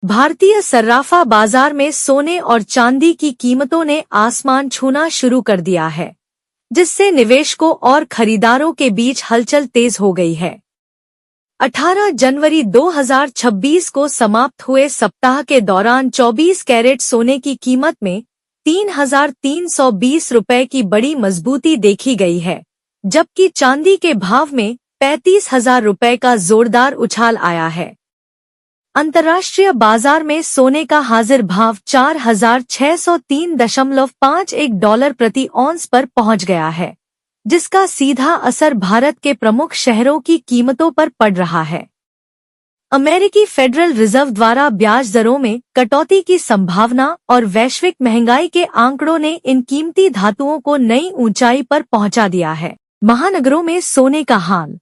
भारतीय सर्राफा बाजार में सोने और चांदी की कीमतों ने आसमान छूना शुरू कर दिया है, जिससे निवेशकों और खरीदारों के बीच हलचल तेज हो गई है। 18 जनवरी 2026 को समाप्त हुए सप्ताह के दौरान 24 कैरेट सोने की कीमत में 3,320 रुपए की बड़ी मजबूती देखी गई है, जबकि चांदी के भाव में 35,000 रुपए का जोरदार उछाल आया है। अंतर्राष्ट्रीय बाजार में सोने का हाजिर भाव 4,603.51 डॉलर प्रति औंस पर पहुंच गया है, जिसका सीधा असर भारत के प्रमुख शहरों की कीमतों पर पड़ रहा है। अमेरिकी फेडरल रिजर्व द्वारा ब्याज दरों में कटौती की संभावना और वैश्विक महंगाई के आंकड़ों ने इन कीमती धातुओं को नई ऊंचाई पर पहुंचा दिया है। महानगरों में सोने का हाल।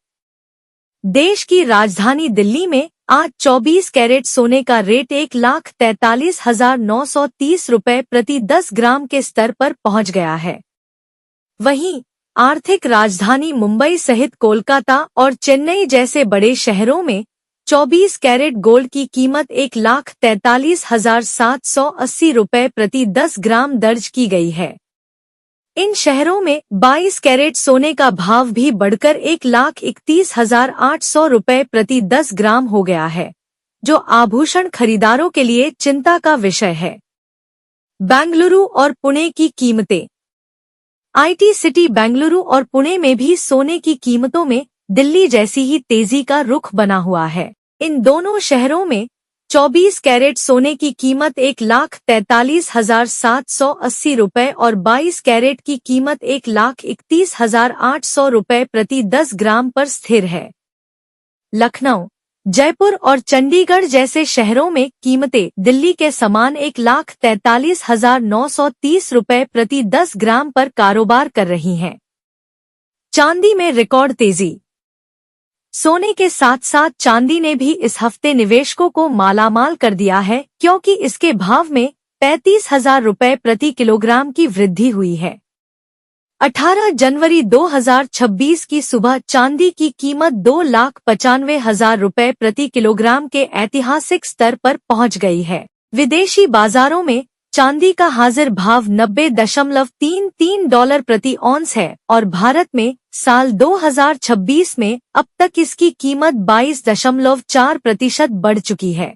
देश की राजधानी दिल्ली में आज 24 कैरेट सोने का रेट 1,43,930 रुपए प्रति 10 ग्राम के स्तर पर पहुंच गया है। वहीं आर्थिक राजधानी मुंबई सहित कोलकाता और चेन्नई जैसे बड़े शहरों में 24 कैरेट गोल्ड की कीमत 1,43,780 रुपए प्रति 10 ग्राम दर्ज की गई है। इन शहरों में 22 कैरेट सोने का भाव भी बढ़कर 1,31,800 रुपए प्रति 10 ग्राम हो गया है, जो आभूषण खरीदारों के लिए चिंता का विषय है। बेंगलुरु और पुणे की कीमतें। आईटी सिटी बेंगलुरु और पुणे में भी सोने की कीमतों में दिल्ली जैसी ही तेजी का रुख बना हुआ है। इन दोनों शहरों में 24 कैरेट सोने की कीमत 1,43,780 रुपए और 22 कैरेट की कीमत 1,31,800 रुपए प्रति 10 ग्राम पर स्थिर है। लखनऊ, जयपुर और चंडीगढ़ जैसे शहरों में कीमतें दिल्ली के समान 1,43,930 रुपए प्रति 10 ग्राम पर कारोबार कर रही हैं। चांदी में रिकॉर्ड तेजी। सोने के साथ साथ चांदी ने भी इस हफ्ते निवेशकों को मालामाल कर दिया है, क्योंकि इसके भाव में 35,000 रुपए प्रति किलोग्राम की वृद्धि हुई है। 18 जनवरी 2026 की सुबह चांदी की कीमत 2,95,000 रुपए प्रति किलोग्राम के ऐतिहासिक स्तर पर पहुंच गई है। विदेशी बाजारों में चांदी का हाजिर भाव 90.33 डॉलर प्रति औंस है और भारत में साल 2026 में अब तक इसकी कीमत 22.4% बढ़ चुकी है।